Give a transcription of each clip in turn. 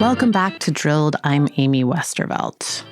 Welcome back to Drilled. I'm Amy Westervelt.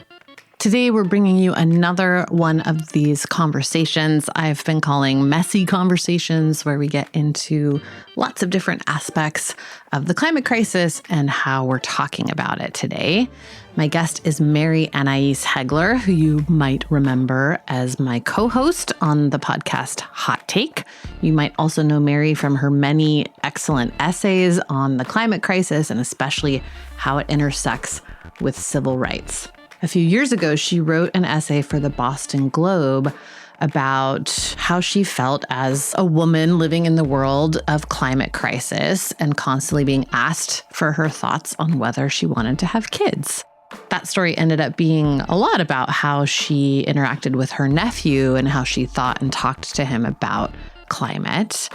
Today, we're bringing you another one of these conversations I've been calling messy conversations, where we get into lots of different aspects of the climate crisis and how we're talking about it today. My guest is Mary Annaïse Heglar, who you might remember as my co-host on the podcast Hot Take. You might also know Mary from her many excellent essays on the climate crisis and especially how it intersects with civil rights. A few years ago, she wrote an essay for the Boston Globe about how she felt as a woman living in the world of climate crisis and constantly being asked for her thoughts on whether she wanted to have kids. That story ended up being a lot about how she interacted with her nephew and how she thought and talked to him about climate.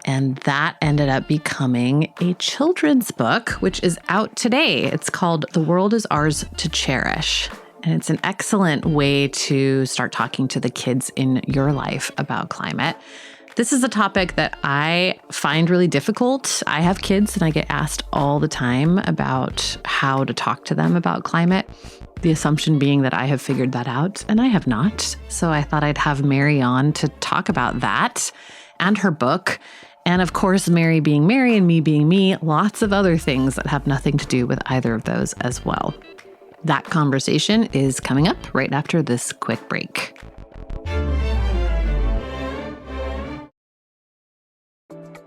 And that ended up becoming a children's book, which is out today. It's called The World is Ours to Cherish. And it's an excellent way to start talking to the kids in your life about climate. This is a topic that I find really difficult. I have kids and I get asked all the time about how to talk to them about climate. The assumption being that I have figured that out, and I have not. So I thought I'd have Mary on to talk about that and her book. And of course, Mary being Mary and me being me, lots of other things that have nothing to do with either of those as well. That conversation is coming up right after this quick break.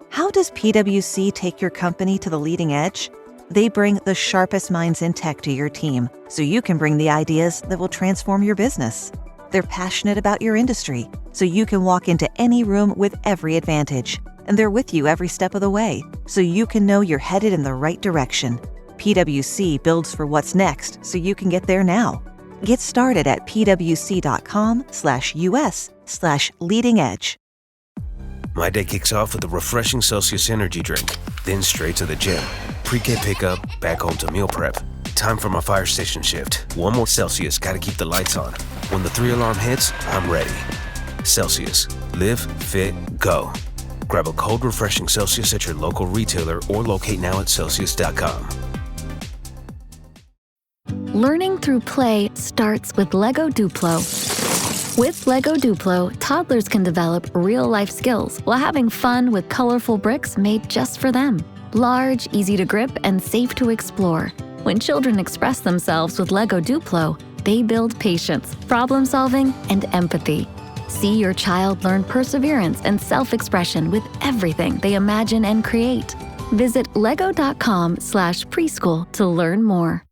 How does PwC take your company to the leading edge? They bring the sharpest minds in tech to your team, so you can bring the ideas that will transform your business. They're passionate about your industry, so you can walk into any room with every advantage. And they're with you every step of the way, so you can know you're headed in the right direction. PwC builds for what's next, so you can get there now. Get started at pwc.com/us/leading edge. My day kicks off with a refreshing Celsius energy drink, then straight to the gym. Pre-K pickup, back home to meal prep. Time for my fire station shift. One more Celsius, gotta keep the lights on. When the 3-alarm hits, I'm ready. Celsius. Live, fit, go. Grab a cold, refreshing Celsius at your local retailer or locate now at Celsius.com. Learning through play starts with Lego Duplo. With Lego Duplo, toddlers can develop real-life skills while having fun with colorful bricks made just for them. Large, easy to grip, and safe to explore. When children express themselves with Lego Duplo, they build patience, problem-solving, and empathy. See your child learn perseverance and self-expression with everything they imagine and create. Visit lego.com/preschool to learn more.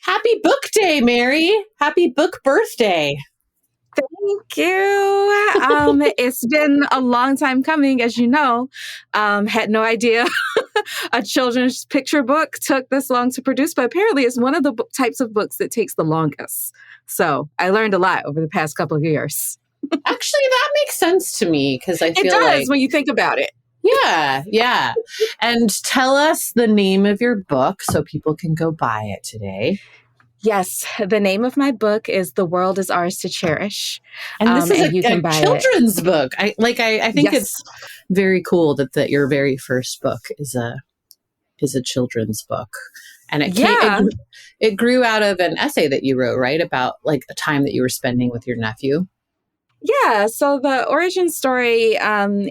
Happy book day, Mary. Happy book birthday. Thank you. It's been a long time coming, as you know. Had no idea a children's picture book took this long to produce, but apparently it's one of the types of books that takes the longest. So I learned a lot over the past couple of years. Actually, that makes sense to me because I feel it does like when you think about it. Yeah. And tell us the name of your book so people can go buy it today. Yes, the name of my book is The World is Ours to Cherish. And this is a children's book. I think Yes. it's very cool that your very first book is a children's book. And it grew out of an essay that you wrote, right? About like a time that you were spending with your nephew. Yeah, so the origin story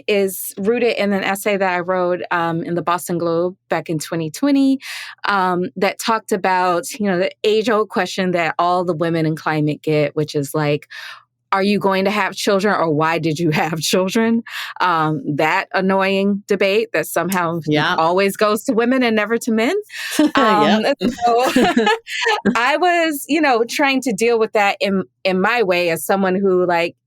is rooted in an essay that I wrote in the Boston Globe back in 2020 that talked about, the age-old question that all the women in climate get, which is like, are you going to have children or why did you have children? That annoying debate that somehow always goes to women and never to men. So I was, trying to deal with that in my way as someone who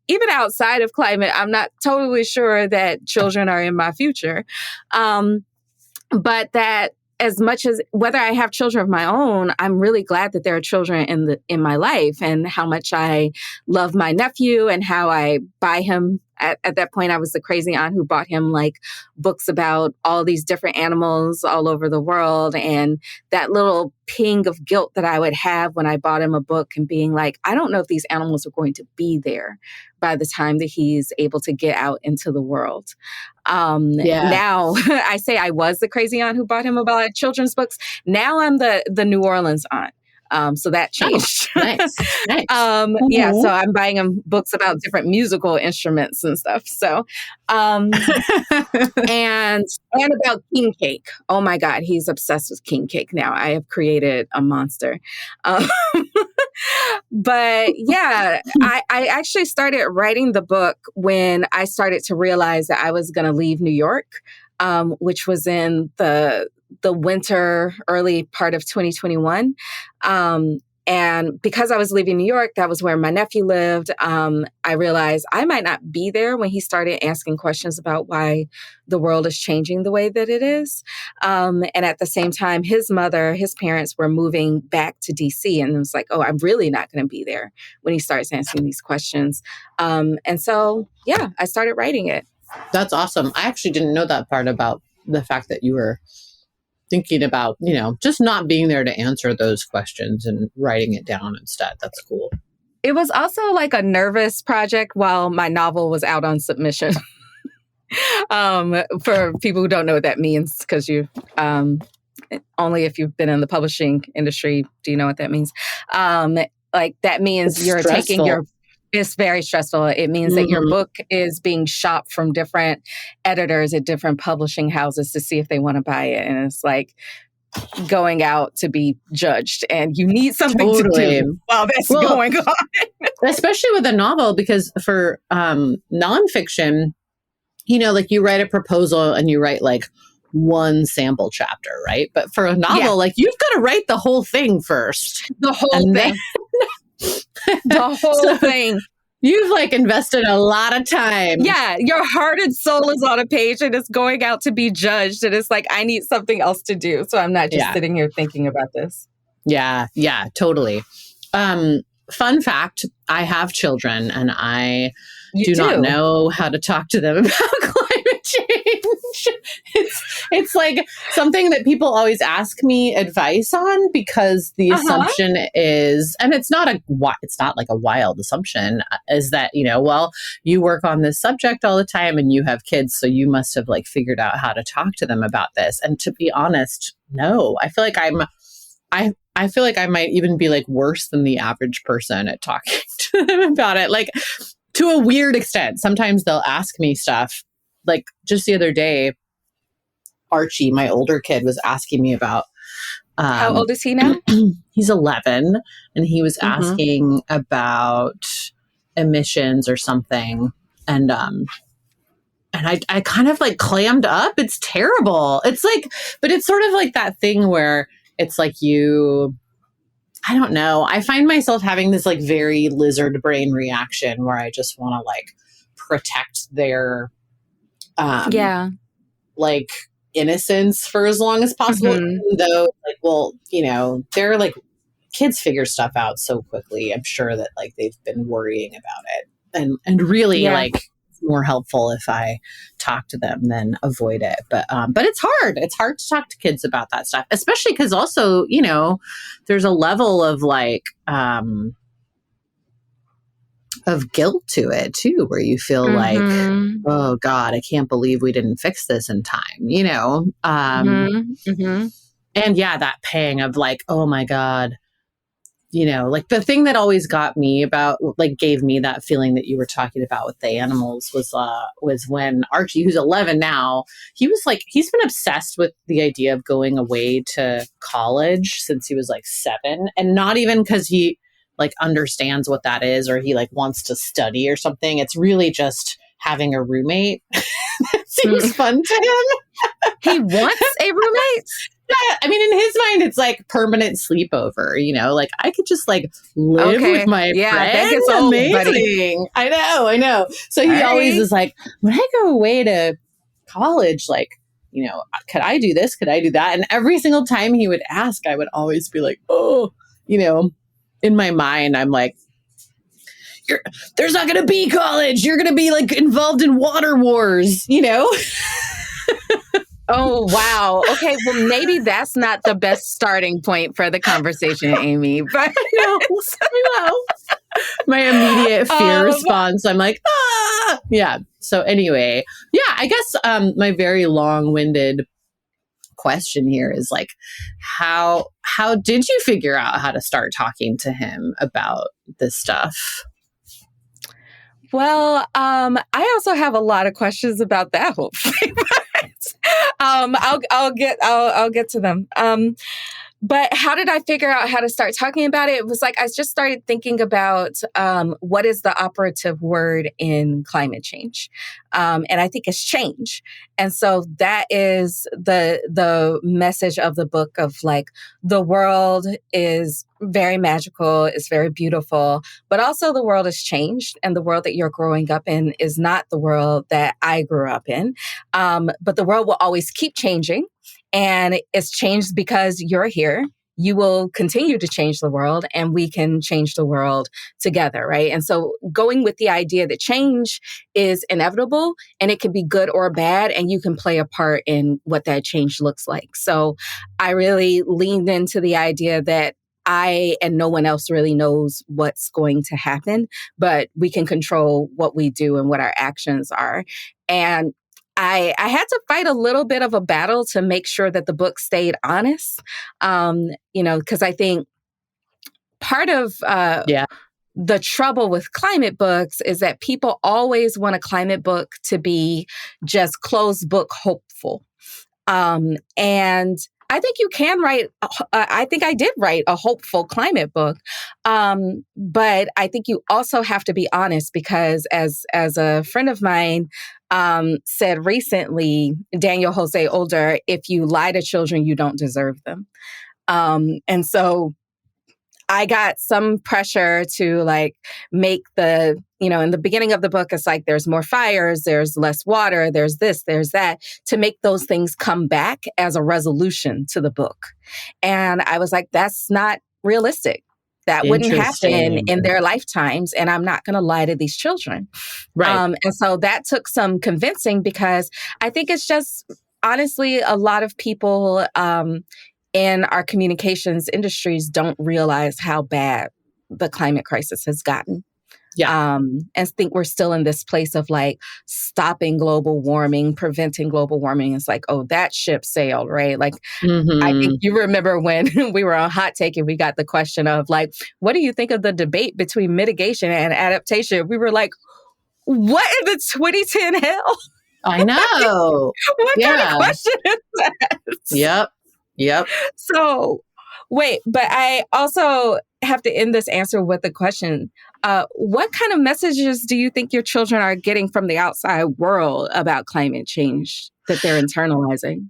even outside of climate, I'm not totally sure that children are in my future. But that as much as whether I have children of my own, I'm really glad that there are children in my life and how much I love my nephew and how I buy him at that point, I was the crazy aunt who bought him like books about all these different animals all over the world. And that little ping of guilt that I would have when I bought him a book and being like, I don't know if these animals are going to be there by the time that he's able to get out into the world. Now I say I was the crazy aunt who bought him a lot of children's books. Now I'm the New Orleans aunt. So that changed. Oh, nice. Yeah, so I'm buying him books about different musical instruments and stuff. So, and about king cake. Oh my God, he's obsessed with king cake now. I have created a monster. But yeah, I actually started writing the book when I started to realize that I was going to leave New York, which was in the winter, early part of 2021. And because I was leaving New York, that was where my nephew lived. I realized I might not be there when he started asking questions about why the world is changing the way that it is. And at the same time, his parents were moving back to DC. And it was like, oh, I'm really not going to be there when he starts asking these questions. And so, yeah, I started writing it. That's awesome. I actually didn't know that part about the fact that you were thinking about, just not being there to answer those questions and writing it down instead. That's cool. It was also like a nervous project while my novel was out on submission. For people who don't know what that means, because you only if you've been in the publishing industry do you know what that means. Like that means it's you're stressful. taking your It's very stressful. It means that your book is being shopped from different editors at different publishing houses to see if they want to buy it. And it's like going out to be judged, and you need something to do while that's going on. Especially with a novel, because for nonfiction, like you write a proposal and you write like one sample chapter, right? But for a novel, like you've got to write the whole thing first. The whole thing. The whole thing. You've like invested a lot of time. Yeah, your heart and soul is on a page and it's going out to be judged. And it's like, I need something else to do. So I'm not just sitting here thinking about this. Yeah, totally. Fun fact, I have children and I do not know how to talk to them about climate change. It's like something that people always ask me advice on, because the assumption is, and it's not like a wild assumption, is that, you work on this subject all the time and you have kids, so you must have like figured out how to talk to them about this. And to be honest, no, I feel like I feel like I might even be like worse than the average person at talking to them about it, like to a weird extent. Sometimes they'll ask me stuff. Like just the other day, Archie, my older kid, was asking me about... how old is he now? He's 11, and he was asking about emissions or something. And I kind of like clammed up. It's terrible. It's like, but it's sort of like that thing where it's like I don't know. I find myself having this like very lizard brain reaction where I just want to like protect their like innocence for as long as possible, even though like, well, they're like, kids figure stuff out so quickly. I'm sure that like they've been worrying about it, and really like it's more helpful if I talk to them than avoid it. But it's hard. It's hard to talk to kids about that stuff, especially because also, there's a level of like, of guilt to it too, where you feel like, oh God, I can't believe we didn't fix this in time, and that pang of like, oh my God, like the thing that always got me about, like gave me that feeling that you were talking about with the animals was when Archie, who's 11 now, he was like, he's been obsessed with the idea of going away to college since he was like 7, and not even because he like understands what that is or he like wants to study or something. It's really just having a roommate. That seems fun to him. He wants a roommate? Yeah, I mean, in his mind, it's like permanent sleepover, like I could just like live with my friend. That gets old, amazing. Buddy. I know. So he always is like, when I go away to college, like, could I do this? Could I do that? And every single time he would ask, I would always be like, oh, in my mind, I'm like, there's not going to be college. You're going to be like involved in water wars, you know? Oh, wow. Okay. Well, maybe that's not the best starting point for the conversation, Amy. But No, I know. My immediate fear response, I'm like, ah! Yeah. So anyway, yeah, I guess my very long-winded question here is like, how did you figure out how to start talking to him about this stuff? Well, I also have a lot of questions about that whole thing. I'll get to them. But how did I figure out how to start talking about it? It was like I just started thinking about what is the operative word in climate change, and I think it's change. And so that is the message of the book of like the world is very magical, it's very beautiful, but also the world has changed, and the world that you're growing up in is not the world that I grew up in. But the world will always keep changing. And it's changed because you're here. You will continue to change the world, and we can change the world together, right? And so going with the idea that change is inevitable and it can be good or bad, and you can play a part in what that change looks like. So I really leaned into the idea that I and no one else really knows what's going to happen, but we can control what we do and what our actions are. And I had to fight a little bit of a battle to make sure that the book stayed honest, because I think part of the trouble with climate books is that people always want a climate book to be just closed book hopeful. And I think you can write, I think I did write a hopeful climate book. But I think you also have to be honest because as a friend of mine said recently, Daniel Jose Older, if you lie to children, you don't deserve them. And so I got some pressure to like make in the beginning of the book, it's like there's more fires, there's less water, there's this, there's that, to make those things come back as a resolution to the book. And I was like, that's not realistic. That wouldn't happen in their lifetimes. And I'm not going to lie to these children. Right. And so that took some convincing because I think it's just, honestly, a lot of people in our communications industries don't realize how bad the climate crisis has gotten. Yeah. And think we're still in this place of like stopping global warming, preventing global warming. It's like, oh, that ship sailed, right? Like, I think you remember when we were on Hot Take and we got the question of like, what do you think of the debate between mitigation and adaptation? We were like, what in the 2010 hell? I know. What kind of question is that? Yep. So wait, but I also have to end this answer with a question. What kind of messages do you think your children are getting from the outside world about climate change that they're internalizing?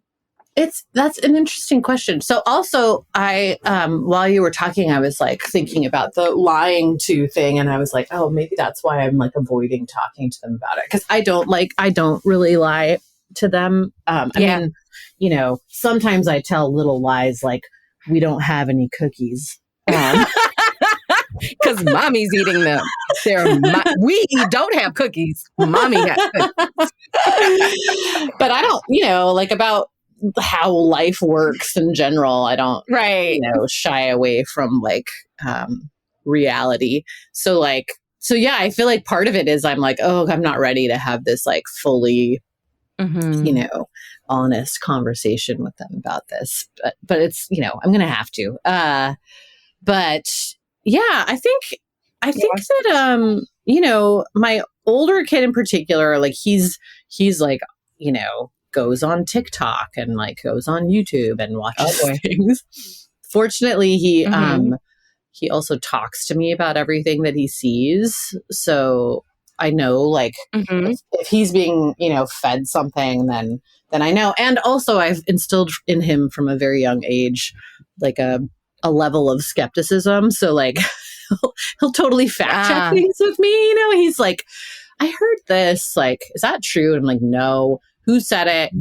That's an interesting question. So also I, while you were talking, I was like thinking about the lying to thing. And I was like, oh, maybe that's why I'm like avoiding talking to them about it. Cause I don't really lie to them. I mean, sometimes I tell little lies like we don't have any cookies. Because mommy's eating them. We don't have cookies. Mommy has cookies. But I don't, like about how life works in general. I don't, shy away from like reality. So yeah, I feel like part of it is I'm like, oh, I'm not ready to have this like fully, honest conversation with them about this. But it's, I'm going to have to. But yeah, I think that, my older kid in particular, like he's like, goes on TikTok and like goes on YouTube and watches things. Fortunately, he also talks to me about everything that he sees. So I know like if he's being, fed something, then I know. And also I've instilled in him from a very young age, like a level of skepticism. So like he'll totally fact check things with me. He's like, I heard this, like, is that true? And I'm like, no. Who said it?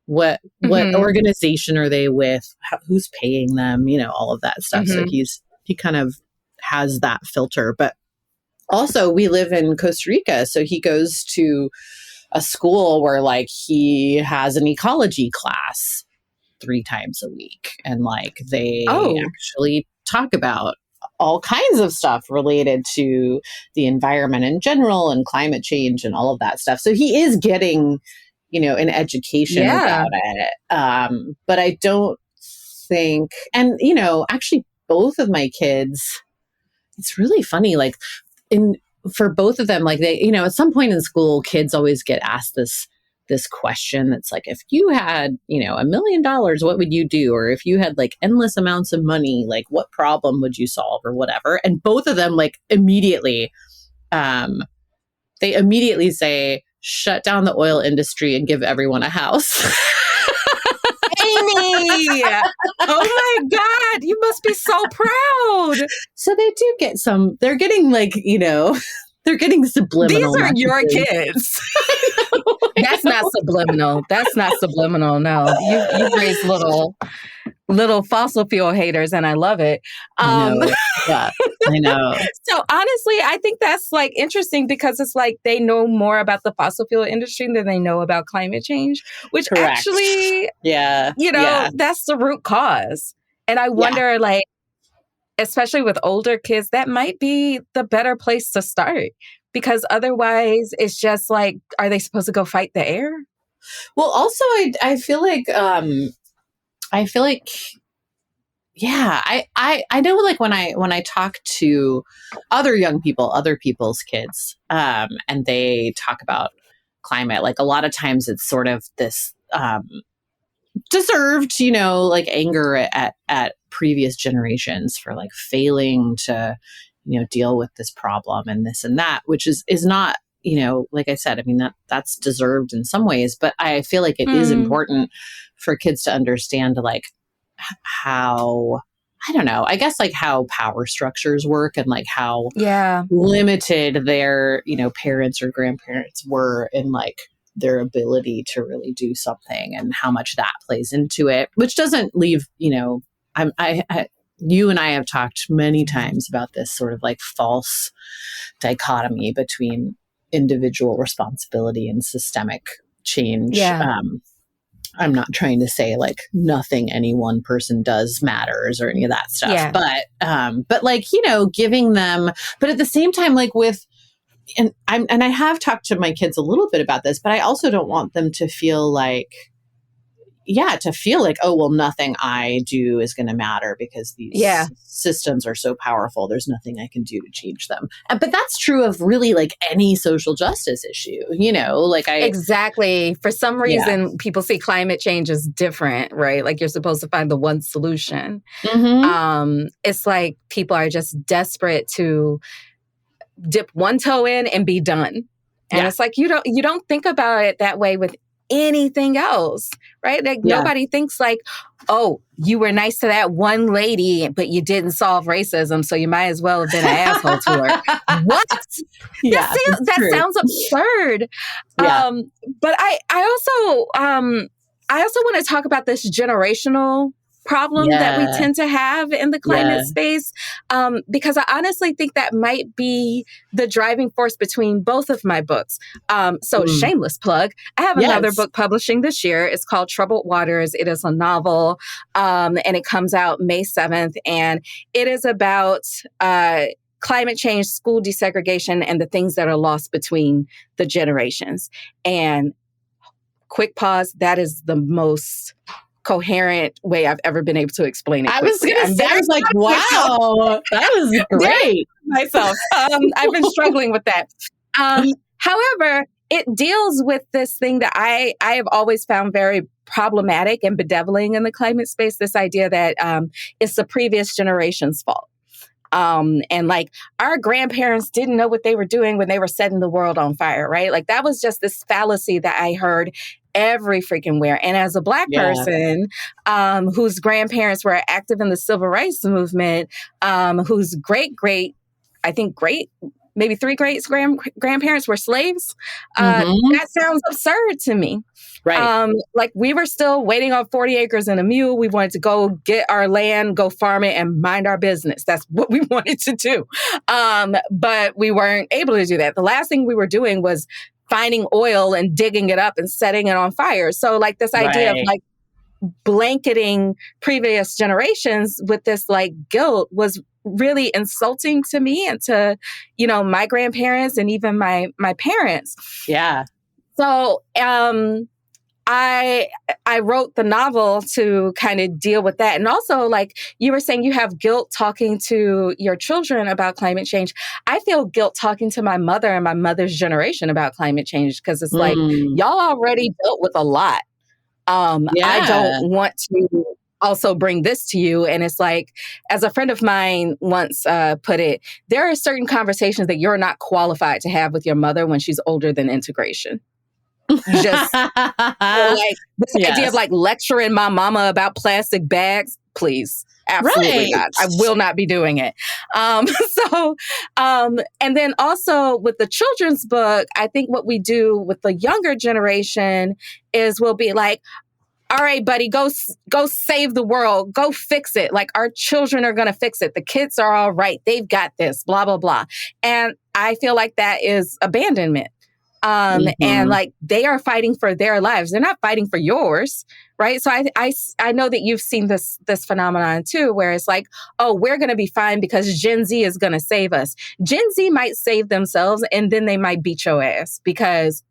What organization are they with? Who's paying them? All of that stuff. So he kind of has that filter. But also, we live in Costa Rica, so he goes to a school where like he has an ecology class 3 times a week, and like they actually talk about all kinds of stuff related to the environment in general and climate change and all of that stuff. So he is getting, an education about it. But I don't think, and actually both of my kids, it's really funny, like for both of them, like they, at some point in school, kids always get asked this question that's like, if you had, $1 million, what would you do? Or if you had like endless amounts of money, like what problem would you solve or whatever? And both of them like immediately, they immediately say, shut down the oil industry and give everyone a house. Amy! Oh my God, you must be so proud. So they do get they're getting like, they're getting subliminal. These are your kids. That's not subliminal. That's not subliminal. No, you raised little fossil fuel haters, and I love it. I know. Yeah, I know. So honestly, I think that's like interesting because it's like they know more about the fossil fuel industry than they know about climate change, which Correct. Actually, that's the root cause. And I wonder, like, especially with older kids, that might be the better place to start. Because otherwise, it's just like, are they supposed to go fight the air? Well, also, I feel like, yeah, I know, like when I talk to other young people, other people's kids, and they talk about climate, like a lot of times it's sort of this deserved, like anger at previous generations for like failing to deal with this problem and this and that, which is not, like I said, I mean, that's deserved in some ways, but I feel like it is important for kids to understand like how, I don't know, I guess like how power structures work and like how limited their, parents or grandparents were in like their ability to really do something and how much that plays into it, which doesn't leave, you and I have talked many times about this sort of like false dichotomy between individual responsibility and systemic change. Yeah. I'm not trying to say like nothing any one person does matters or any of that stuff, but like, giving them, but at the same time, like and I have talked to my kids a little bit about this, but I also don't want them to feel like, oh, well, nothing I do is going to matter because these systems are so powerful. There's nothing I can do to change them. But that's true of really like any social justice issue, Exactly. For some reason, people see climate change as different, right? Like you're supposed to find the one solution. Mm-hmm. It's like people are just desperate to dip one toe in and be done. And it's like, you don't think about it that way with anything else, right? Like nobody thinks like, oh, you were nice to that one lady, but you didn't solve racism, so you might as well have been an asshole to her. What? That sounds absurd. Yeah. But I also want to talk about this generational problem that we tend to have in the climate space, because I honestly think that might be the driving force between both of my books. Shameless plug. I have another book publishing this year. It's called Troubled Waters. It is a novel, and it comes out May 7th. And it is about climate change, school desegregation, and the things that are lost between the generations. And quick pause, that is the most coherent way I've ever been able to explain it. I was going to say, I was like, wow, that was great. Myself. I've been struggling with that. However, it deals with this thing that I have always found very problematic and bedeviling in the climate space, this idea that it's the previous generation's fault. And like our grandparents didn't know what they were doing when they were setting the world on fire, right? Like that was just this fallacy that I heard every freaking where. And as a Black person, whose grandparents were active in the civil rights movement, whose great maybe three grandparents were slaves. Mm-hmm. That sounds absurd to me. Right. Like we were still waiting on 40 acres and a mule. We wanted to go get our land, go farm it, and mind our business. That's what we wanted to do. But we weren't able to do that. The last thing we were doing was finding oil and digging it up and setting it on fire. So like this idea of like blanketing previous generations with this like guilt was really insulting to me and to, you know, my grandparents and even my parents. Yeah. So I wrote the novel to kind of deal with that. And also, like you were saying, you have guilt talking to your children about climate change. I feel guilt talking to my mother and my mother's generation about climate change because it's like, y'all already dealt with a lot. I don't want to also bring this to you. And it's like, as a friend of mine once put it, there are certain conversations that you're not qualified to have with your mother when she's older than integration. You just like this idea of like lecturing my mama about plastic bags, please. Absolutely not. I will not be doing it. And then also with the children's book, I think what we do with the younger generation is we'll be like, all right, buddy, go save the world. Go fix it. Like our children are going to fix it. The kids are all right. They've got this, blah, blah, blah. And I feel like that is abandonment. And like they are fighting for their lives. They're not fighting for yours. Right. So I know that you've seen this phenomenon too, where it's like, oh, we're going to be fine because Gen Z is going to save us. Gen Z might save themselves and then they might beat your ass because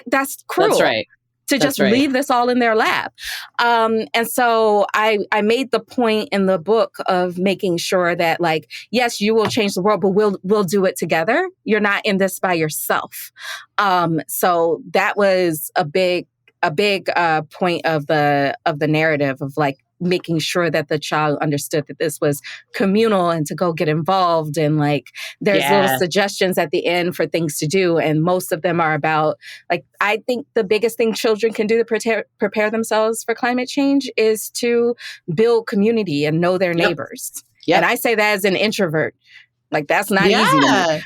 that's cruel. That's right. To just leave this all in their lap. And so I made the point in the book of making sure that like, yes, you will change the world, but we'll do it together. You're not in this by yourself. So that was a big point of the narrative of like making sure that the child understood that this was communal and to go get involved. And like, there's little suggestions at the end for things to do. And most of them are about like, I think the biggest thing children can do to prepare themselves for climate change is to build community and know their neighbors. Yep. And I say that as an introvert. Like, that's not easy.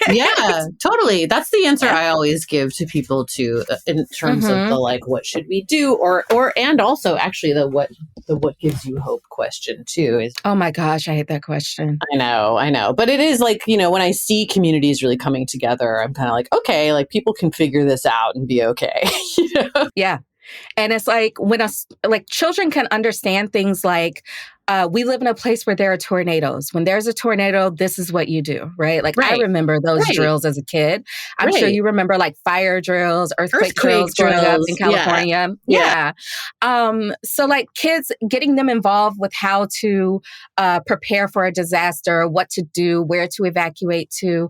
Yeah, totally. That's the answer I always give to people too, in terms of the like, what should we do? Or and also actually the what gives you hope question too is, oh my gosh, I hate that question. I know. But it is like, you know, when I see communities really coming together, I'm kind of like, okay, like people can figure this out and be okay. You know? Yeah. And it's like when children can understand things like, we live in a place where there are tornadoes. When there's a tornado, this is what you do, right? Like I remember those drills as a kid. I'm sure you remember like fire drills, earthquake drills growing up in California. Yeah. So like kids, getting them involved with how to prepare for a disaster, what to do, where to evacuate to.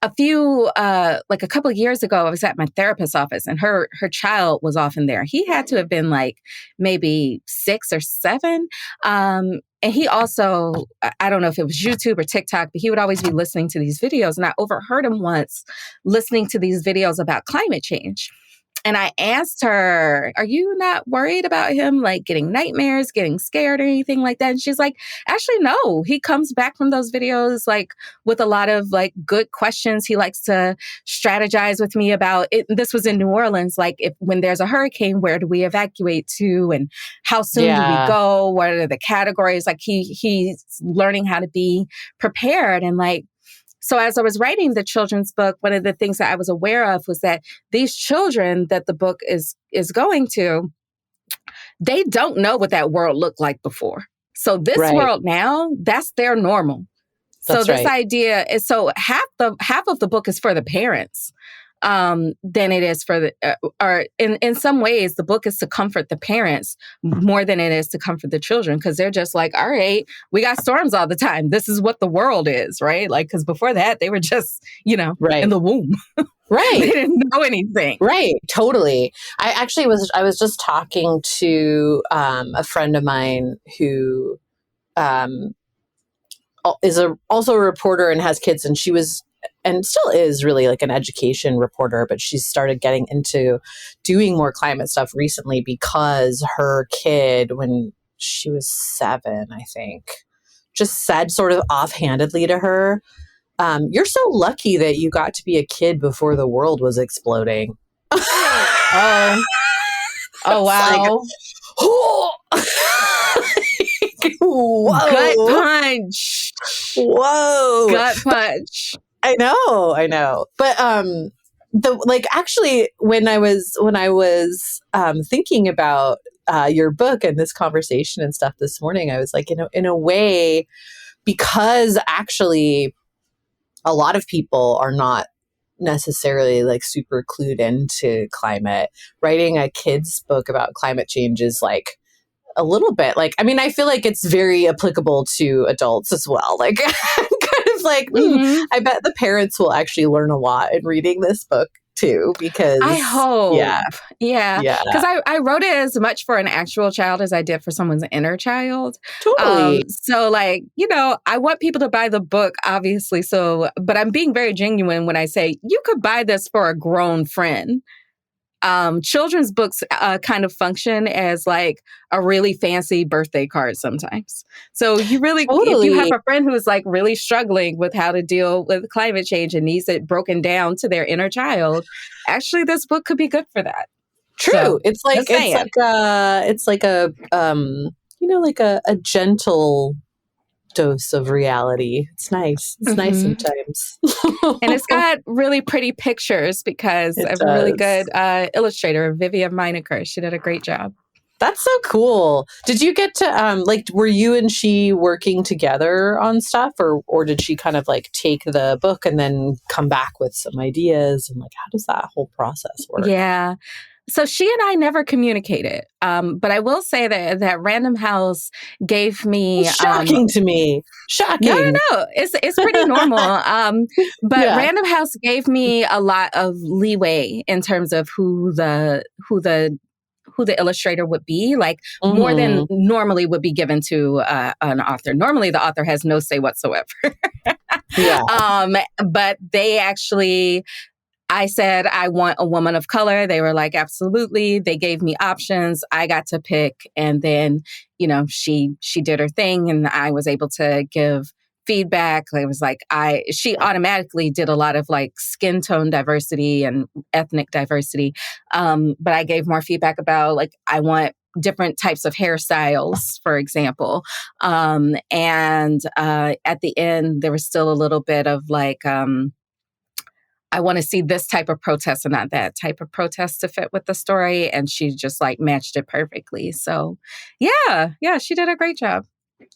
A couple of years ago, I was at my therapist's office and her child was often there. He had to have been like maybe 6 or 7. And he also, I don't know if it was YouTube or TikTok, but he would always be listening to these videos. And I overheard him once listening to these videos about climate change. And I asked her, are you not worried about him like getting nightmares, getting scared or anything like that? And she's like, actually, no. He comes back from those videos like with a lot of like good questions. He likes to strategize with me about it. This was in New Orleans. Like when there's a hurricane, where do we evacuate to? And how soon do we go? What are the categories? Like he's learning how to be prepared and like, so as I was writing the children's book, one of the things that I was aware of was that these children that the book is going to, they don't know what that world looked like before. So this world now, that's their normal. So this idea is, so half of the book is for the parents. Than it is for the, or in some ways, the book is to comfort the parents more than it is to comfort the children. Cause they're just like, all right, we got storms all the time. This is what the world is, right? Like, cause before that they were just, you know, in the womb. Right. They didn't know anything. Right. Totally. I was just talking to, a friend of mine who, is also a reporter and has kids, and she was, and still is really like an education reporter, but she's started getting into doing more climate stuff recently because her kid, when she was 7, I think, just said sort of offhandedly to her, you're so lucky that you got to be a kid before the world was exploding. Oh, oh wow. Like, whoa. Gut punch. Whoa. Gut punch. I know. But actually when I was thinking about your book and this conversation and stuff this morning, I was like, in a way, because actually a lot of people are not necessarily like super clued into climate, writing a kid's book about climate change is like a little bit like, I mean, I feel like it's very applicable to adults as well. Like I'm kind of like, I bet the parents will actually learn a lot in reading this book too, because I hope. Yeah. Yeah. Because I wrote it as much for an actual child as I did for someone's inner child. Totally. So like, I want people to buy the book, obviously. So, but I'm being very genuine when I say you could buy this for a grown friend. Children's books kind of function as like a really fancy birthday card sometimes. So you really, if you have a friend who is like really struggling with how to deal with climate change and needs it broken down to their inner child, actually this book could be good for that. True. So, it's like a gentle dose of reality. It's nice. It's nice sometimes. And it's got really pretty pictures because I have a really good illustrator, Vivian Meinecker. She did a great job. That's so cool. Did you get to were you and she working together on stuff, or did she kind of like take the book and then come back with some ideas, and like how does that whole process work? Yeah. So she and I never communicated. But I will say that Random House gave me... Shocking to me. Shocking. No. It's pretty normal. But Random House gave me a lot of leeway in terms of who the illustrator would be, like more than normally would be given to an author. Normally the author has no say whatsoever. But they actually... I said, I want a woman of color. They were like, absolutely. They gave me options. I got to pick. And then, she did her thing and I was able to give feedback. It was like, she automatically did a lot of like skin tone diversity and ethnic diversity. But I gave more feedback about like, I want different types of hairstyles, for example. And at the end, there was still a little bit of like, I want to see this type of protest and not that type of protest to fit with the story. And she just like matched it perfectly. So yeah, she did a great job.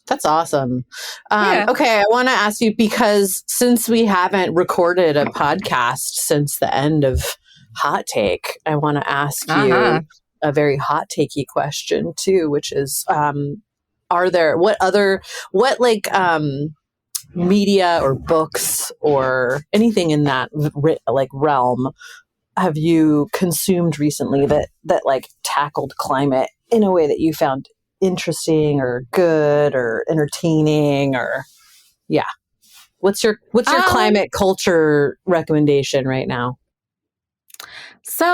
That's awesome. Okay, I want to ask you, because since we haven't recorded a podcast since the end of Hot Take, I want to ask you a very hot takey question too, which is, media or books or anything in that like realm have you consumed recently that like tackled climate in a way that you found interesting or good or entertaining, or what's your climate culture recommendation right now? So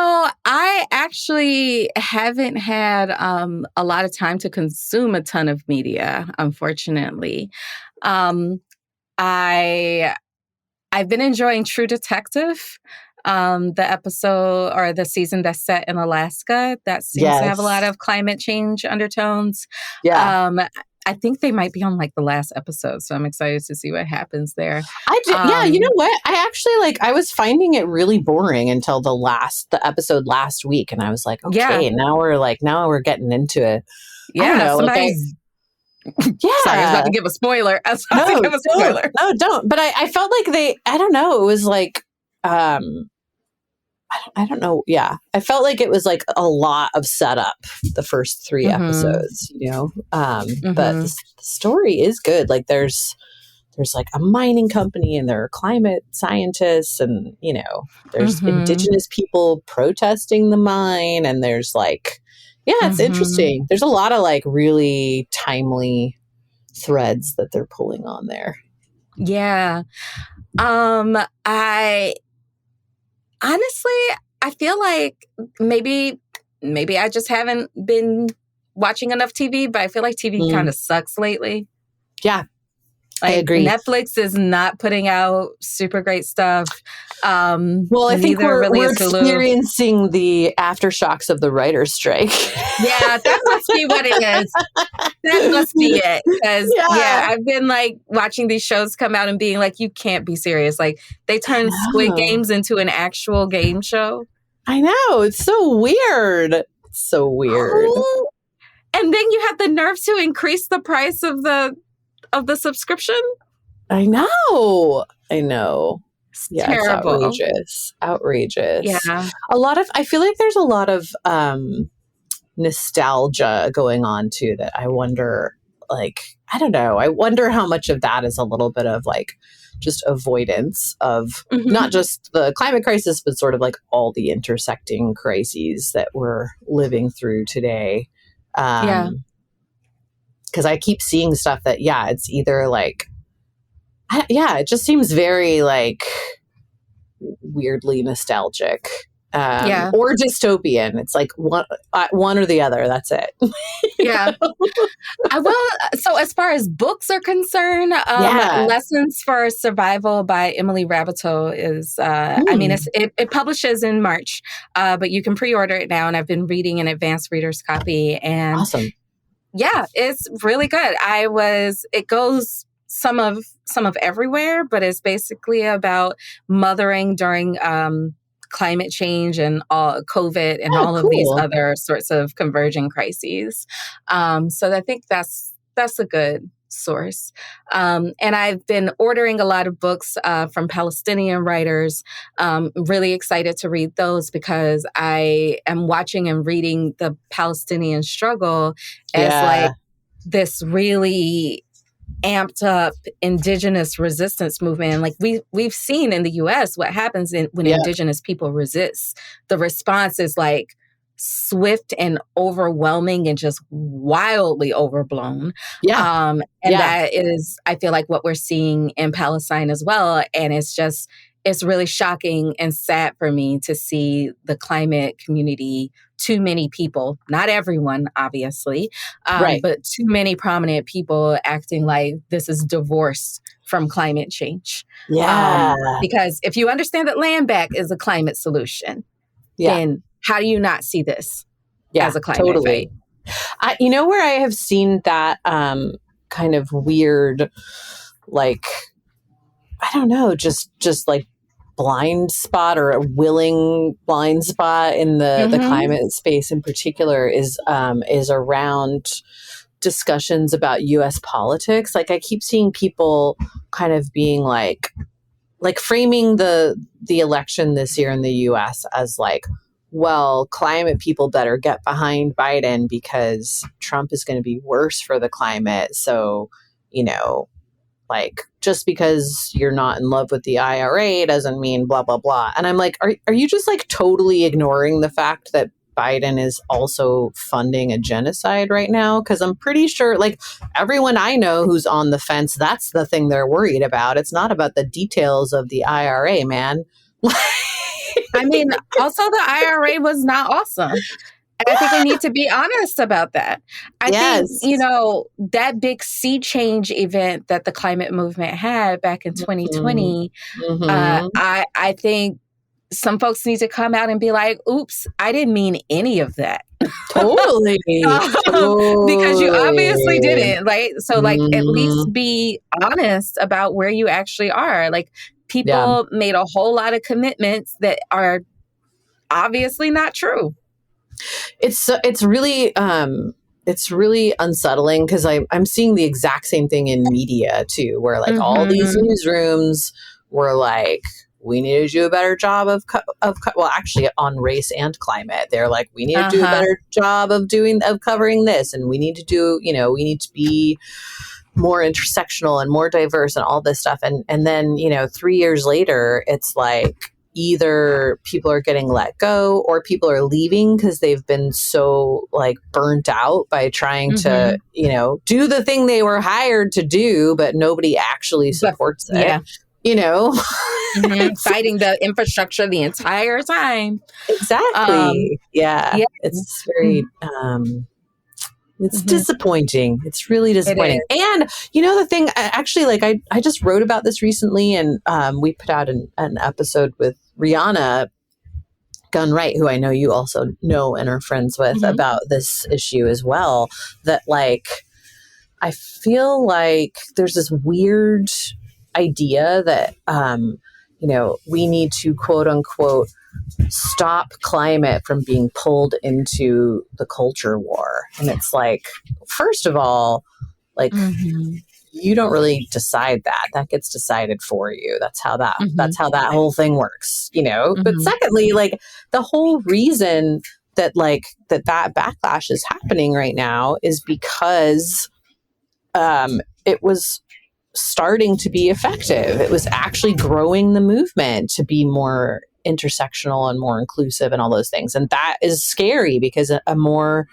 I actually haven't had a lot of time to consume a ton of media, unfortunately. I've been enjoying True Detective, the episode or the season that's set in Alaska. That seems to have a lot of climate change undertones. Yeah. I think they might be on like the last episode, so I'm excited to see what happens there. You know what? I actually I was finding it really boring until the episode last week, and I was like, okay, now we're getting into it. Yeah, somebody's. Sorry, I was about to give a spoiler. No, don't. But I felt like I don't know. It was like, I don't know. Yeah. I felt like it was like a lot of setup the first 3 episodes, but the story is good. Like there's like a mining company and there are climate scientists and, there's indigenous people protesting the mine, and there's like, it's interesting. There's a lot of like really timely threads that they're pulling on there. Yeah. I feel like maybe I just haven't been watching enough TV, but I feel like TV kind of sucks lately. Yeah. I agree. Netflix is not putting out super great stuff. Well, I think we're experiencing the aftershocks of the writer's strike. Yeah, that must be what it is. That must be it. Because I've been like watching these shows come out and being like, you can't be serious. Like they turned Squid Games into an actual game show. I know. It's so weird. It's so weird. And then you have the nerve to increase the price of the subscription. I know. It's terrible. It's outrageous. Yeah. I feel like there's a lot of nostalgia going on too that I wonder, like, I don't know. I wonder how much of that is a little bit of like just avoidance of not just the climate crisis, but sort of like all the intersecting crises that we're living through today. Because I keep seeing stuff that, it's either like, it just seems very like weirdly nostalgic or dystopian. It's like one or the other. That's it. Yeah. So as far as books are concerned, Lessons for Survival by Emily Raboteau is, it publishes in March, but you can pre-order it now. And I've been reading an advanced reader's copy. And awesome. Yeah, it's really good. It goes some of everywhere, but it's basically about mothering during climate change and all COVID and all of these other sorts of converging crises. So I think that's a good source. And I've been ordering a lot of books from Palestinian writers. Really excited to read those because I am watching and reading the Palestinian struggle as like this really amped up indigenous resistance movement. Like we've seen in the US what happens when indigenous people resist. The response is like swift and overwhelming and just wildly overblown. That is, I feel like, what we're seeing in Palestine as well. And it's really shocking and sad for me to see the climate community, too many people, not everyone, obviously, but too many prominent people acting like this is divorced from climate change. Because if you understand that land back is a climate solution, then how do you not see this as a climate fight? Where I have seen that kind of weird, like, I don't know, just like blind spot or a willing blind spot in the climate space in particular is around discussions about U.S. politics. Like I keep seeing people kind of being like framing the election this year in the U.S. as like, well, climate people better get behind Biden because Trump is going to be worse for the climate. So, like just because you're not in love with the IRA doesn't mean blah, blah, blah. And I'm like, are you just like totally ignoring the fact that Biden is also funding a genocide right now? Because I'm pretty sure like everyone I know who's on the fence, that's the thing they're worried about. It's not about the details of the IRA, man. I mean, also the IRA was not awesome. And I think we need to be honest about that. I think, that big sea change event that the climate movement had back in 2020, I think some folks need to come out and be like, oops, I didn't mean any of that. Totally. Because you obviously didn't, right? So like, at least be honest about where you actually are. Like people made a whole lot of commitments that are obviously not true. It's really unsettling because I'm seeing the exact same thing in media too, where like all these newsrooms were like, we need to do a better job well, actually on race and climate. They're like, we need to do a better job of covering this, and we need to do, we need to be more intersectional and more diverse and all this stuff. And then 3 years later, it's like, either people are getting let go or people are leaving because they've been so like burnt out by trying to, do the thing they were hired to do, but nobody actually supports it. Fighting the infrastructure the entire time. Exactly. It's very, It's disappointing. It's really disappointing. And the thing, actually, like I just wrote about this recently, and we put out an episode with Rihanna Gunright, who I know you also know and are friends with, about this issue as well. That like, I feel like there's this weird idea that, we need to quote unquote stop climate from being pulled into the culture war. And it's like, first of all, like you don't really decide that. That gets decided for you. That's how that whole thing works, But secondly, like the whole reason that like that backlash is happening right now is because it was starting to be effective. It was actually growing the movement to be more intersectional and more inclusive and all those things. And that is scary because a more,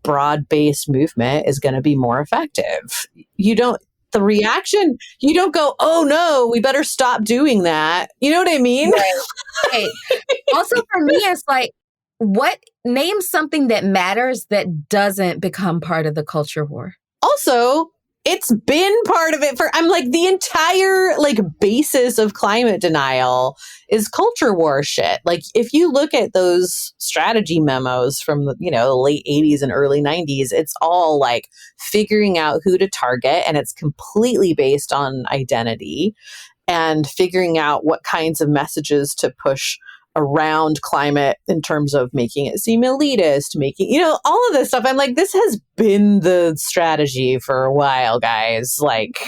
broad-based movement is going to be more effective. You don't go, oh no, we better stop doing that. You know what I mean? Right. Also for me, it's like, name something that matters that doesn't become part of the culture war. Also, it's been part of it I'm like, the entire like basis of climate denial is culture war shit. Like if you look at those strategy memos from the late 80s and early 90s, it's all like figuring out who to target, and it's completely based on identity and figuring out what kinds of messages to push around climate in terms of making it seem elitist, making, all of this stuff. I'm like, this has been the strategy for a while, guys. Like,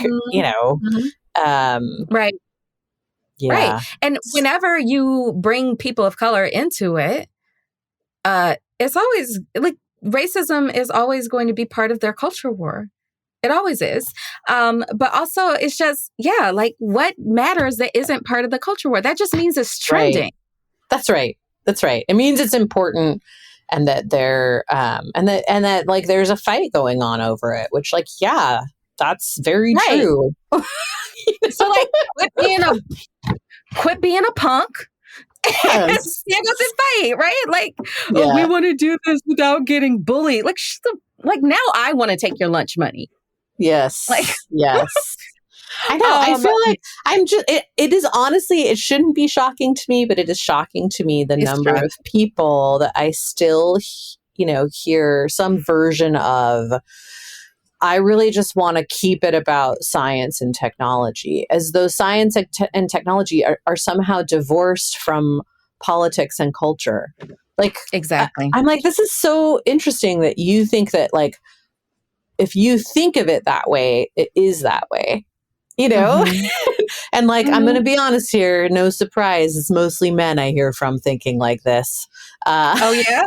right. Yeah. Right. And whenever you bring people of color into it, it's always like racism is always going to be part of their culture war. It always is. But also it's just, like what matters that isn't part of the culture war? That just means it's trending. Right. That's right. It means it's important, and that they're and that like there's a fight going on over it, which like, yeah, that's very true. So like quit being a punk. And stand up and fight, right? Like, we want to do this without getting bullied. Like, now I want to take your lunch money. Yes. Like, yes. I know. I feel like I'm just, it is honestly, it shouldn't be shocking to me, but it is shocking to me the number of people that I still, hear some version of, I really just want to keep it about science and technology, as though science and technology are somehow divorced from politics and culture. Like, exactly. I'm like, this is so interesting that you think that, like, if you think of it that way, it is that way. And like, I'm going to be honest here. No surprise. It's mostly men I hear from thinking like this. Oh, yeah?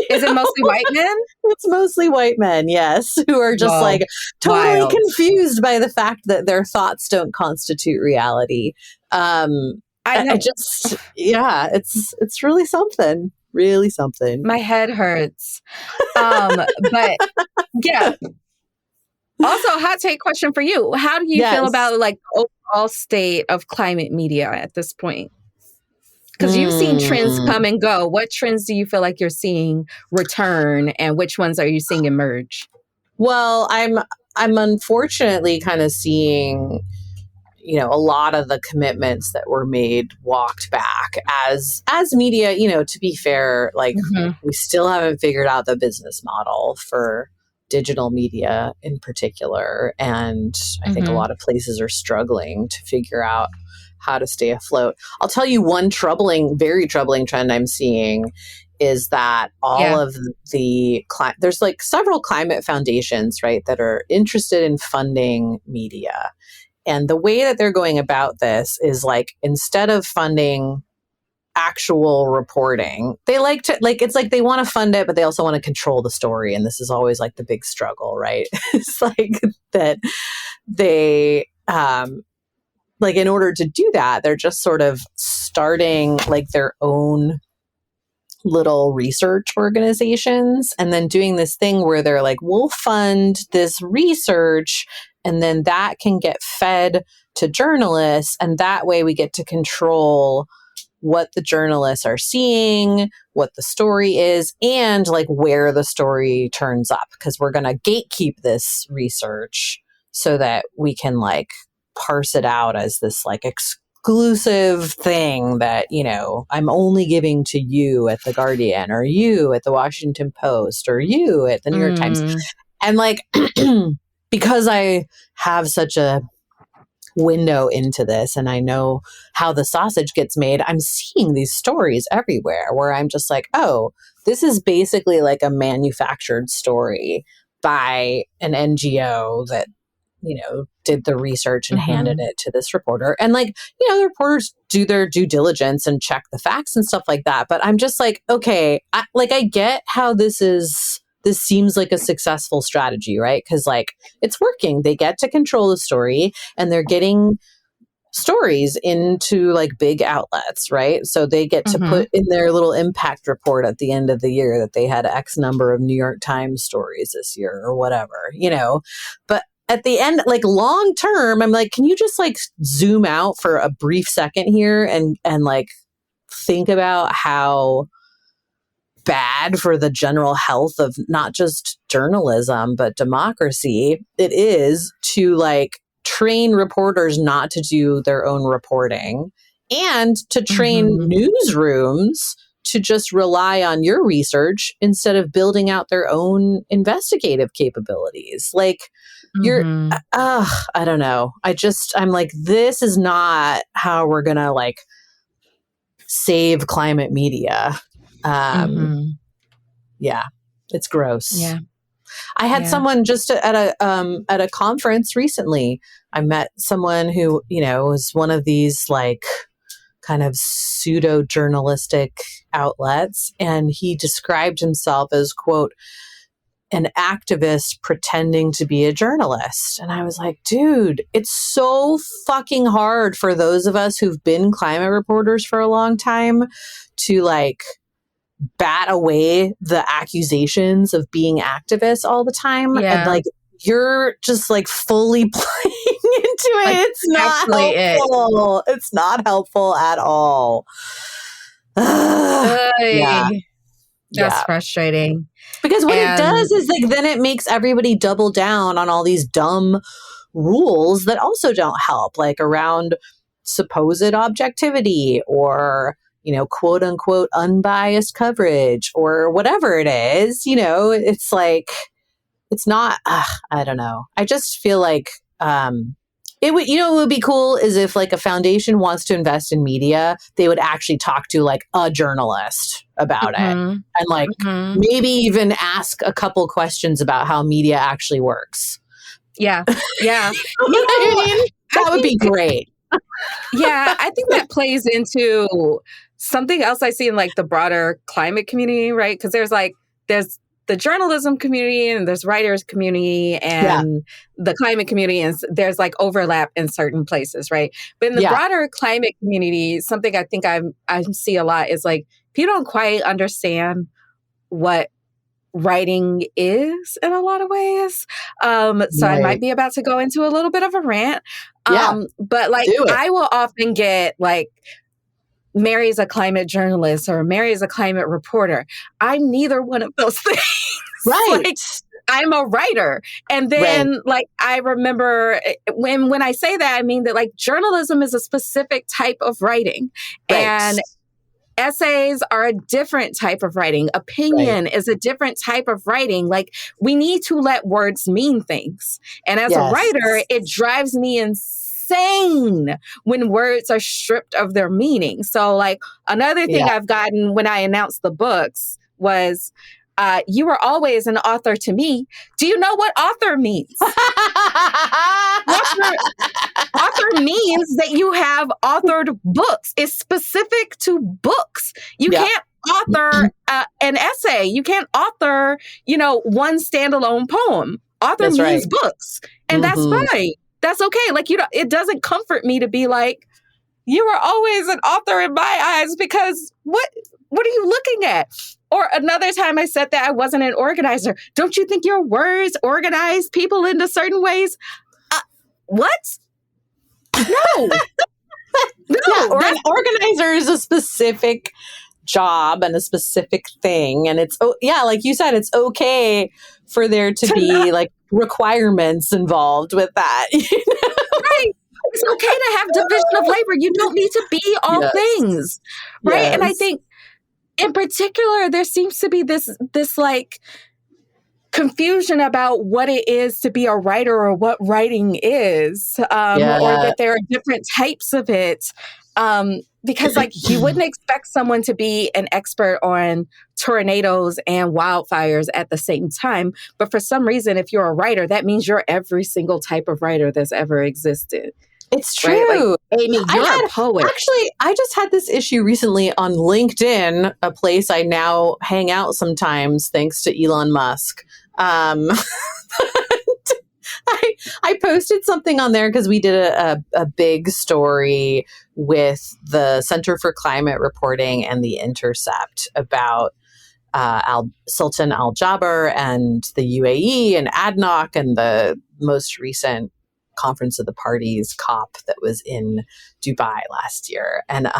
Is it mostly white men? It's mostly white men, yes, who are just like totally confused by the fact that their thoughts don't constitute reality. I just, it's really something. Really something. My head hurts. But yeah. Also, hot take question for you. How do you feel about like the overall state of climate media at this point? Because you've seen trends come and go. What trends do you feel like you're seeing return, and which ones are you seeing emerge? Well, I'm unfortunately kind of seeing, a lot of the commitments that were made walked back as media, to be fair, like we still haven't figured out the business model for digital media in particular. And I think a lot of places are struggling to figure out how to stay afloat. I'll tell you one very troubling trend I'm seeing is that all of the, there's like several climate foundations, right, that are interested in funding media. And the way that they're going about this is like, instead of funding actual reporting, they like to, like, it's like they want to fund it, but they also want to control the story. And this is always like the big struggle, right? It's like that they, like, in order to do that, they're just sort of starting like their own little research organizations and then doing this thing where they're like, we'll fund this research and then that can get fed to journalists. And that way we get to control what the journalists are seeing, what the story is, and like where the story turns up, because we're going to gatekeep this research so that we can like parse it out as this like exclusive thing that, you know, I'm only giving to you at the Guardian, or you at the Washington Post, or you at the New York Times. And like, because I have such a window into this and I know how the sausage gets made, I'm seeing these stories everywhere where I'm just like, oh, this is basically like a manufactured story by an NGO that, you know, did the research and handed it to this reporter. And like, you know, the reporters do their due diligence and check the facts and stuff like that. But I'm just like, okay, I get how this seems like a successful strategy, right? Because like it's working. They get to control the story and they're getting stories into like big outlets, right? So they get to put in their little impact report at the end of the year that they had X number of New York Times stories this year or whatever, you know. But at the end, like long term, I'm like, can you just like zoom out for a brief second here and like think about how bad for the general health of not just journalism, but democracy it is to like train reporters not to do their own reporting and to train newsrooms to just rely on your research instead of building out their own investigative capabilities. Like I don't know. I'm like, this is not how we're going to like save climate media. Yeah, it's gross. Yeah. I had someone just at a conference recently. I met someone who, you know, was one of these like kind of pseudo journalistic outlets, and he described himself as, quote, an activist pretending to be a journalist. And I was like, dude, it's so fucking hard for those of us who've been climate reporters for a long time to like bat away the accusations of being activists all the time. And like, you're just like fully playing into it. Like, it's not helpful. It's not helpful at all. That's frustrating. Because what it does is like, then it makes everybody double down on all these dumb rules that also don't help, like around supposed objectivity or, you know, quote unquote, unbiased coverage or whatever it is. You know, it's like, it's not, I don't know. I just feel like, it would, you know, what would be cool is if like a foundation wants to invest in media, they would actually talk to like a journalist about it and like maybe even ask a couple questions about how media actually works. Yeah. Yeah. You know what I mean? That would be great. Yeah. I think that plays into something else I see in like the broader climate community, right? Because there's the journalism community and there's writers community and the climate community, and there's like overlap in certain places, right? But in the broader climate community, something I think I see a lot is like people don't quite understand what writing is in a lot of ways. So I might be about to go into a little bit of a rant. But like I will often get like, Mary's a climate journalist or Mary's a climate reporter. I'm neither one of those things. Right. Like, I'm a writer. And then like, I remember when I say that, I mean that like journalism is a specific type of writing and essays are a different type of writing. Opinion is a different type of writing. Like we need to let words mean things. And as a writer, it drives me insane when words are stripped of their meaning. So like another thing I've gotten when I announced the books was, you were always an author to me. Do you know what author means? Author means that you have authored books. It's specific to books. You can't author an essay. You can't author, you know, one standalone poem. Author means books. And that's fine. That's okay. Like, you know, it doesn't comfort me to be like, you were always an author in my eyes because what are you looking at? Or another time I said that I wasn't an organizer. Don't you think your words organize people into certain ways? What? No. Yeah, or an organizer is a specific job and a specific thing. And it's, like you said, it's okay for there to be like requirements involved with that. Right. It's okay to have division of labor. You don't need to be all things. Right. Yes. And I think in particular, there seems to be this like confusion about what it is to be a writer or what writing is, or that there are different types of it. Because like you wouldn't expect someone to be an expert on tornadoes and wildfires at the same time. But for some reason, if you're a writer, that means you're every single type of writer that's ever existed. It's true. Right? Like, Amy, you're a poet. Actually, I just had this issue recently on LinkedIn, a place I now hang out sometimes thanks to Elon Musk. I posted something on there because we did a big story with the Center for Climate Reporting and The Intercept about Sultan Al Jaber and the UAE and ADNOC and the most recent Conference of the Parties COP that was in Dubai last year. And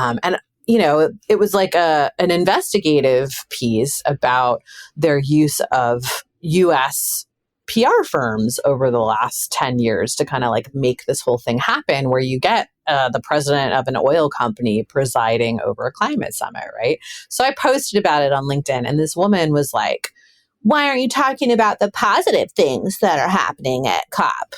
it was like an investigative piece about their use of US PR firms over the last 10 years to kind of like make this whole thing happen, where you get the president of an oil company presiding over a climate summit, right? So I posted about it on LinkedIn, and this woman was like, why aren't you talking about the positive things that are happening at COP?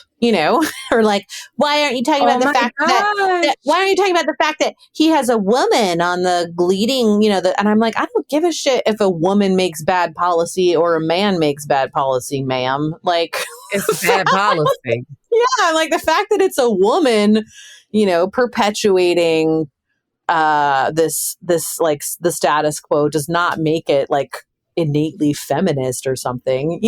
Or like, why aren't you talking about the fact that why aren't you talking about the fact that he has a woman on the leading, and I'm like, I don't give a shit if a woman makes bad policy or a man makes bad policy, ma'am. Like, it's bad policy. Yeah. Like the fact that it's a woman, perpetuating this like the status quo does not make it like innately feminist or something,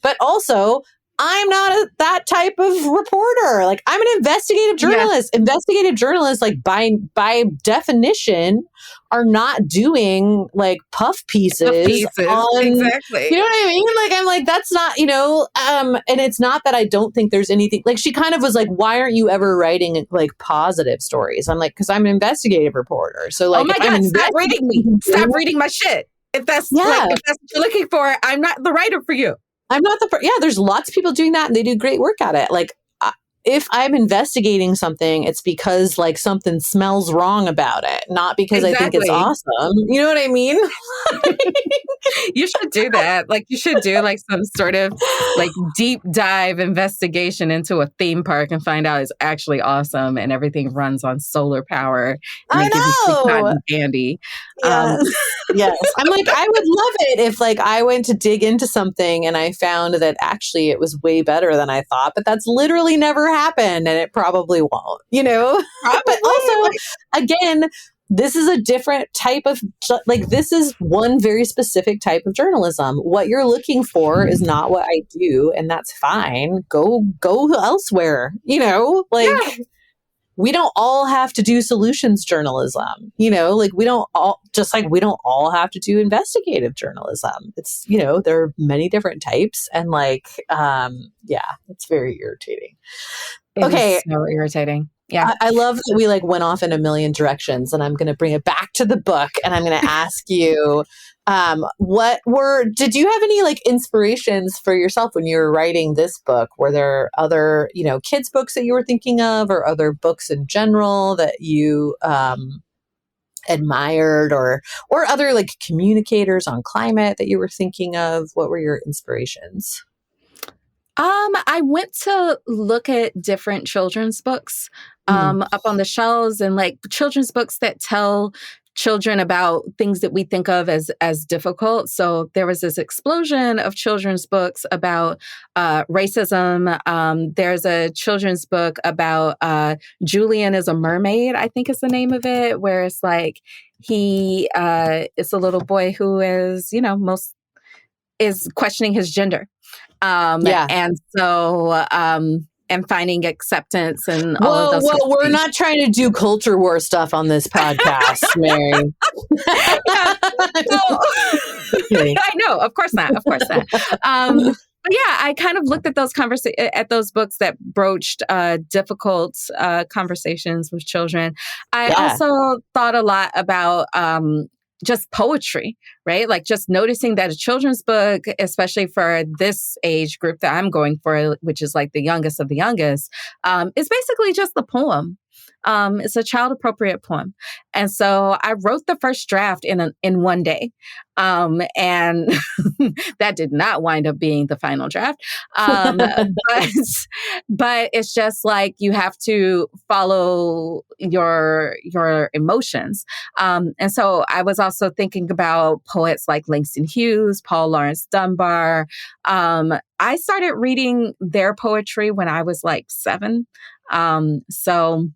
but also I'm not that type of reporter. Like I'm an investigative journalist. Yeah. Investigative journalists, like by definition, are not doing like puff pieces. On, exactly. You know what I mean? Like I'm like, that's not, and it's not that I don't think there's anything, like she kind of was like, why aren't you ever writing like positive stories? I'm like, because I'm an investigative reporter. So like, oh my God, stop reading me. Stop reading my shit. If that's what you're looking for, I'm not the writer for you. I'm not there's lots of people doing that and they do great work at it. Like if I'm investigating something, it's because like something smells wrong about it, not because I think it's awesome. You know what I mean? You should do that. Like you should do like some sort of like deep dive investigation into a theme park and find out it's actually awesome and everything runs on solar power. And I know. Cotton candy. Yes. Yes. I'm like, I would love it if like I went to dig into something and I found that actually it was way better than I thought, but that's literally never happened and it probably won't, But also, again, this is a different type of, like, this is one very specific type of journalism. What you're looking for is not what I do, and that's fine. Go elsewhere, We don't all have to do solutions journalism, like we don't all have to do investigative journalism. It's, there are many different types and like, it's very irritating. It is so irritating. Yeah. I love that we like went off in a million directions, and I'm going to bring it back to the book and I'm going to ask you, did you have any like inspirations for yourself when you were writing this book? Were there other, kids books that you were thinking of, or other books in general that you, admired, or other like communicators on climate that you were thinking of? What were your inspirations? I went to look at different children's books up on the shelves, and like children's books that tell children about things that we think of as difficult. So there was this explosion of children's books about racism. There's a children's book about Julian is a Mermaid, I think is the name of it, where it's like he is a little boy who is, is questioning his gender. And so, and finding acceptance and all of those. Well, we're not trying to do culture war stuff on this podcast, Mary. I know, of course not. yeah, I kind of looked at those books that broached difficult conversations with children. I also thought a lot about just poetry, right? Like just noticing that a children's book, especially for this age group that I'm going for, which is like the youngest of the youngest, is basically just the poem. It's a child appropriate poem. And so I wrote the first draft in one day. And that did not wind up being the final draft. But it's just like you have to follow your emotions. And so I was also thinking about poets like Langston Hughes, Paul Laurence Dunbar. I started reading their poetry when I was like 7. So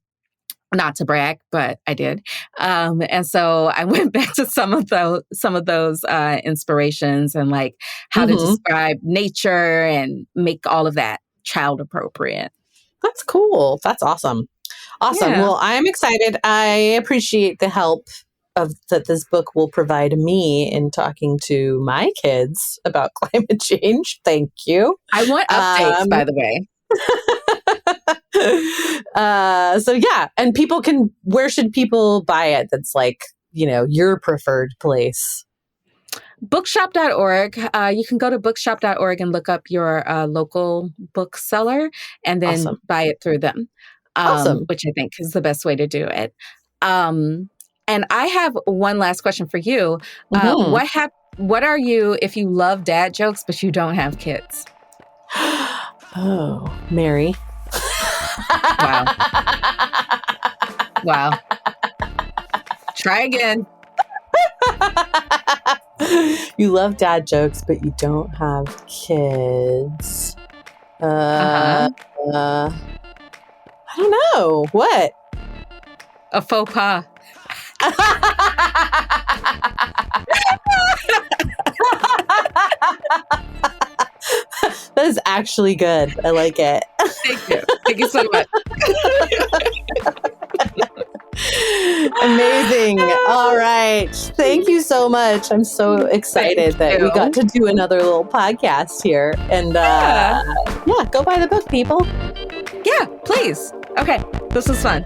not to brag, but I did. And so I went back to some of those inspirations and like how to describe nature and make all of that child appropriate. That's cool. That's awesome. Awesome. Yeah. Well, I'm excited. I appreciate the help that this book will provide me in talking to my kids about climate change. Thank you. I want updates, by the way. So yeah, and where should people buy it? That's like, your preferred place. Bookshop.org. You can go to bookshop.org and look up your local bookseller and then buy it through them. Which I think is the best way to do it. And I have one last question for you. What are you if you love dad jokes, but you don't have kids? Oh, Mary. Wow. Try again. You love dad jokes, but you don't have kids. I don't know. What? A faux pas. That is actually good. I like it. Thank you. Thank you so much. Amazing. All right. Thank you so much. I'm so excited that we got to do another little podcast here. And go buy the book, people. Yeah, please. Okay. This was fun.